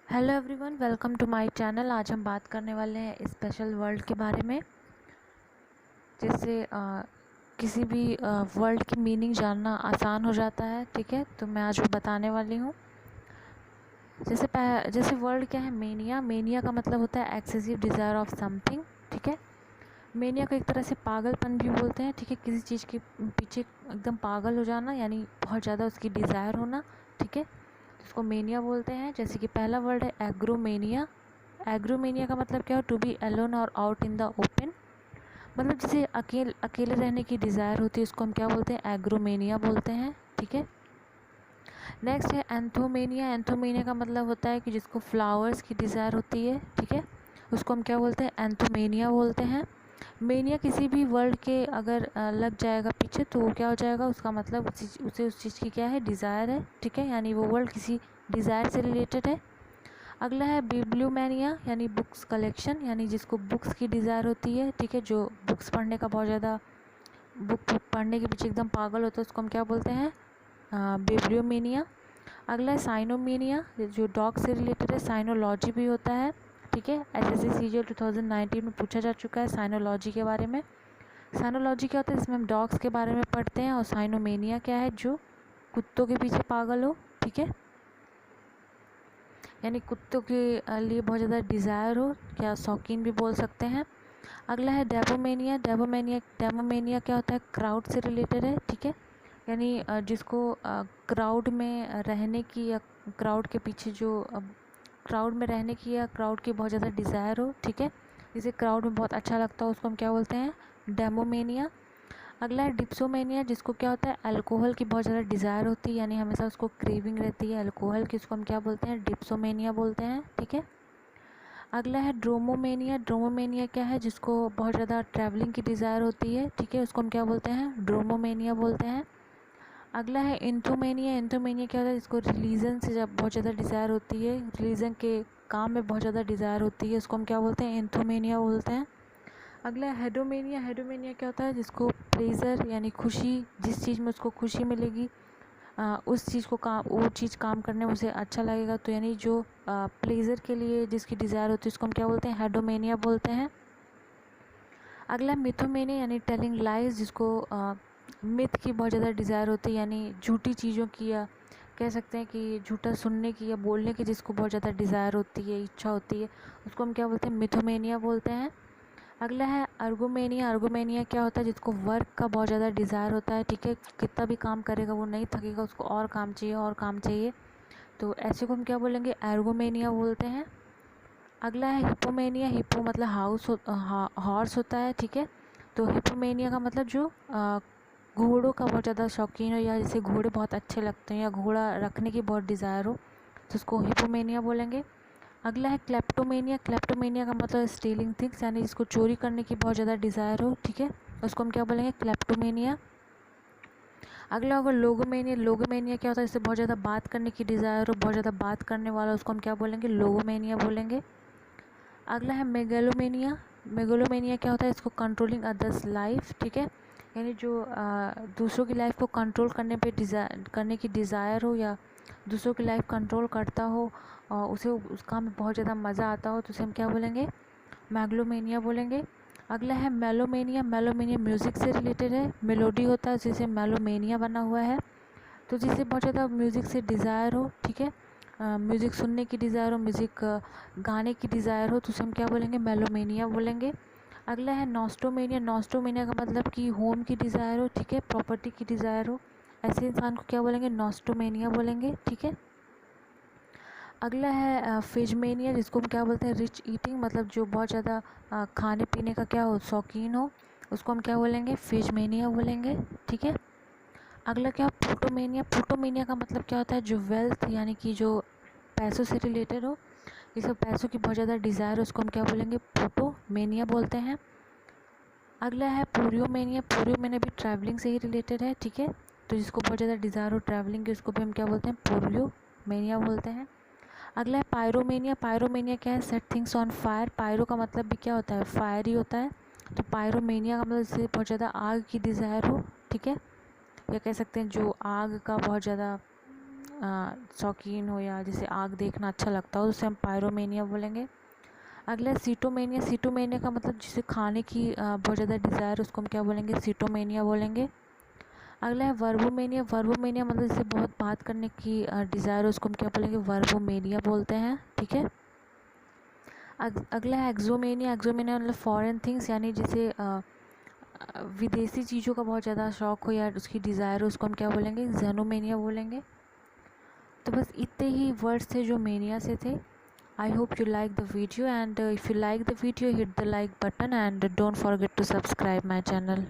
Hello everyone, welcome to my channel. आज हम बात करने वाले हैं स्पेशल वर्ड के बारे में। जिससे किसी भी वर्ड की मीनिंग जानना आसान हो जाता है। ठीक है, तो मैं आज वो बताने वाली हूँ। जैसे वर्ड क्या है, मेनिया। मेनिया का मतलब होता है एक्सेसिव डिज़ायर ऑफ समथिंग। ठीक है, मेनिया को एक तरह से पागलपन भी बोलते हैं। ठीक है, किसी चीज़ के पीछे एकदम पागल हो जाना, यानी बहुत ज़्यादा उसकी डिज़ायर होना। ठीक है, इसको मेनिया बोलते हैं। जैसे कि पहला वर्ड है एग्रोमेनिया। एग्रोमेनिया का मतलब क्या हो, टू बी अलोन और आउट इन द ओपन। मतलब जिसे अकेले रहने की डिज़ायर होती है, उसको हम क्या बोलते हैं, एग्रोमेनिया बोलते हैं। ठीक है, नेक्स्ट है एंथोमेनिया। एंथोमेनिया का मतलब होता है कि जिसको फ्लावर्स की डिज़ायर होती है। ठीक है, उसको हम क्या बोलते हैं, एंथोमेनिया बोलते हैं। मेनिया किसी भी वर्ड के अगर लग जाएगा पीछे, तो वो क्या हो जाएगा, उसका मतलब उसे उस चीज़ की क्या है, डिज़ायर है। ठीक है, यानी वो वर्ड किसी डिज़ायर से रिलेटेड है। अगला है बिब्लियोमेनिया, यानी बुक्स कलेक्शन, यानी जिसको बुक्स की डिज़ायर होती है। ठीक है, जो बुक्स पढ़ने का बहुत ज़्यादा, बुक पढ़ने के पीछे एकदम पागल होता है, उसको हम क्या बोलते हैं, बिब्लियोमेनिया। अगला है साइनोमेनिया, जो डॉग से रिलेटेड है। साइनोलॉजी भी होता है। ठीक है, एसएससी सीजीएल 2019 में पूछा जा चुका है साइनोलॉजी के बारे में। साइनोलॉजी क्या होता है, इसमें हम डॉग्स के बारे में पढ़ते हैं। और साइनोमेनिया क्या है, जो कुत्तों के पीछे पागल हो। ठीक है, यानी कुत्तों के लिए बहुत ज़्यादा डिज़ायर हो, या शौकीन भी बोल सकते हैं। अगला है डेवोमेनिया। डेवोमेनिया क्या होता है, क्राउड से रिलेटेड है। ठीक है, यानी जिसको क्राउड में रहने की, या क्राउड के पीछे जो क्राउड में रहने की, या क्राउड की बहुत ज़्यादा डिज़ायर हो। ठीक है, जिसे क्राउड में बहुत अच्छा लगता हो, उसको हम क्या बोलते हैं, डेमोमेनिया। अगला है डिप्सोमेनिया, जिसको क्या होता है, अल्कोहल की बहुत ज़्यादा डिज़ायर होती है, यानी हमेशा उसको क्रेविंग रहती है अल्कोहल की, उसको हम क्या बोलते हैं, डिप्सोमेनिया बोलते हैं। ठीक है, अगला है ड्रोमोमेनिया। ड्रोमोमेनिया क्या है, जिसको बहुत ज़्यादा ट्रैवलिंग की डिज़ायर होती है। ठीक है, उसको हम क्या बोलते हैं, ड्रोमोमेनिया बोलते हैं। अगला है इंथोमेनिया। इंथोमेनिया क्या होता है, जिसको रिलीजन से जब बहुत ज़्यादा डिज़ायर होती है, रिलीजन के काम में बहुत ज़्यादा डिज़ायर होती है, उसको हम क्या बोलते हैं, इंथोमेनिया बोलते हैं। अगला है हेडोमेनिया। हेडोमेनिया क्या होता है, जिसको प्लेजर यानी खुशी, जिस चीज़ में उसको खुशी मिलेगी, उस चीज़ को काम, वो चीज़ काम करने में उसे अच्छा लगेगा, तो यानी जो प्लेजर के लिए जिसकी डिज़ायर होती है, उसको हम क्या बोलते हैं, हेडोमेनिया बोलते हैं। अगला मिथोमेनिया, यानी टेलिंग लाइज, जिसको मिथ की बहुत ज़्यादा डिज़ायर होती है, यानी झूठी चीज़ों की, या कह सकते हैं कि झूठा सुनने की या बोलने की जिसको बहुत ज़्यादा डिज़ायर होती है, इच्छा होती है, उसको हम क्या बोलते हैं, मिथोमेनिया बोलते हैं। अगला है अर्गोमेनिया। अर्गोमेनिया क्या होता है, जिसको वर्क का बहुत ज़्यादा डिज़ायर होता है। ठीक है, कितना भी काम करेगा वो नहीं थकेगा, उसको और काम चाहिए और काम चाहिए, तो ऐसे को हम क्या बोलेंगे, एर्गोमेनिया बोलते हैं। अगला है हिपोमेनिया। हिपो मतलब हॉर्स होता है। ठीक है, तो हिपोमेनिया का मतलब जो घोड़ों का बहुत ज़्यादा शौकीन हो, या जैसे घोड़े बहुत अच्छे लगते हैं, या घोड़ा रखने की बहुत डिज़ायर हो, तो उसको हिपोमेनिया बोलेंगे। अगला है क्लेप्टोमेनिया। क्लेप्टोमेनिया का मतलब स्टीलिंग थिंग्स, यानी जिसको चोरी करने की बहुत ज़्यादा डिज़ायर हो। ठीक है, उसको हम क्या बोलेंगे, क्लेप्टोमेनिया। अगला होगा लोगोमेनिया। लोगोमेनिया क्या होता है, जिससे बहुत ज़्यादा बात करने की डिज़ायर हो, बहुत ज़्यादा बात करने वाला, उसको हम क्या बोलेंगे, लोगोमेनिया बोलेंगे। अगला है मेगलोमेनिया। मेगलोमेनिया क्या होता है, इसको कंट्रोलिंग अदर्स लाइफ। ठीक है, यानी जो दूसरों की लाइफ को कंट्रोल करने की डिज़ायर हो, या दूसरों की लाइफ कंट्रोल करता हो और उसे उस काम में बहुत ज़्यादा मज़ा आता हो, तो उसे हम क्या बोलेंगे, मैग्लोमेनिया बोलेंगे। अगला है मेलोमेनिया। मेलोमेनिया म्यूज़िक से रिलेटेड है, मेलोडी होता है, जिसे मेलोमेनिया बना हुआ है, तो जिसे बहुत ज़्यादा म्यूज़िक से डिज़ायर हो। ठीक है, म्यूज़िक सुनने की डिज़ायर हो, म्यूज़िक गाने की डिज़ायर हो, तो उसे हम क्या बोलेंगे, मेलोमेनिया बोलेंगे। अगला है नॉस्टोमेनिया। नॉस्टोमेनिया का मतलब कि होम की डिज़ायर हो। ठीक है, प्रॉपर्टी की डिज़ायर हो, ऐसे इंसान को क्या बोलेंगे, नॉस्टोमेनिया बोलेंगे। ठीक है, अगला है फिजमेनिया, जिसको हम क्या बोलते हैं, रिच ईटिंग, मतलब जो बहुत ज़्यादा खाने पीने का क्या हो, शौकीन हो, उसको हम क्या बोलेंगे, फिजमेनिया बोलेंगे। ठीक है, अगला क्या, प्लूटोमेनिया। प्लूटोमेनिया का मतलब क्या होता है, जो वेल्थ यानी कि जो पैसों से रिलेटेड हो, जिसको पैसों की बहुत ज़्यादा डिज़ायर हो, उसको हम क्या बोलेंगे, प्लूटोमेनिया बोलते हैं। अगला है पूरियोमेनिया। पूरियोमेनिया भी ट्रैवलिंग से ही रिलेटेड है। ठीक है, तो जिसको बहुत ज़्यादा डिज़ायर हो ट्रैवलिंग की, उसको भी हम क्या बोलते हैं, पूरियोमेनिया बोलते हैं। अगला है पायरोमेनिया। पायरोमेनिया क्या है, set things on fire. Pyro का मतलब भी क्या होता है, फायर ही होता है, तो पायरोमेनिया का मतलब जिससे बहुत ज़्यादा आग की डिज़ायर हो। ठीक है, या कह सकते हैं जो आग का बहुत ज़्यादा शौकीन हो या जिसे आग देखना अच्छा लगता हो तो उसे हम पायरोमेनिया बोलेंगे। अगला है सीटोमेनिया। सीटोमेनिया का मतलब जिसे खाने की बहुत ज़्यादा डिज़ायर, उसको हम क्या बोलेंगे, सीटोमेनिया बोलेंगे। अगला है वर्बोमेनिया। वर्बोमेनिया मतलब जिसे बहुत बात करने की डिज़ायर है, उसको हम क्या बोलेंगे, वर्बोमेनिया बोलते हैं, ठीक है। अगला है एक्सोमेनिया। एक्सोमेनिया मतलब फॉरेन थिंग्स, यानी जिसे विदेशी चीज़ों का बहुत ज़्यादा शौक़ हो या उसकी डिज़ायर हो, उसको हम क्या बोलेंगे, जेनोमेनिया बोलेंगे। तो बस इतने ही वर्ड्स थे जो मेनिया से थे। I hope you like the video, and if you like the video, hit the like button and don't forget to subscribe my channel.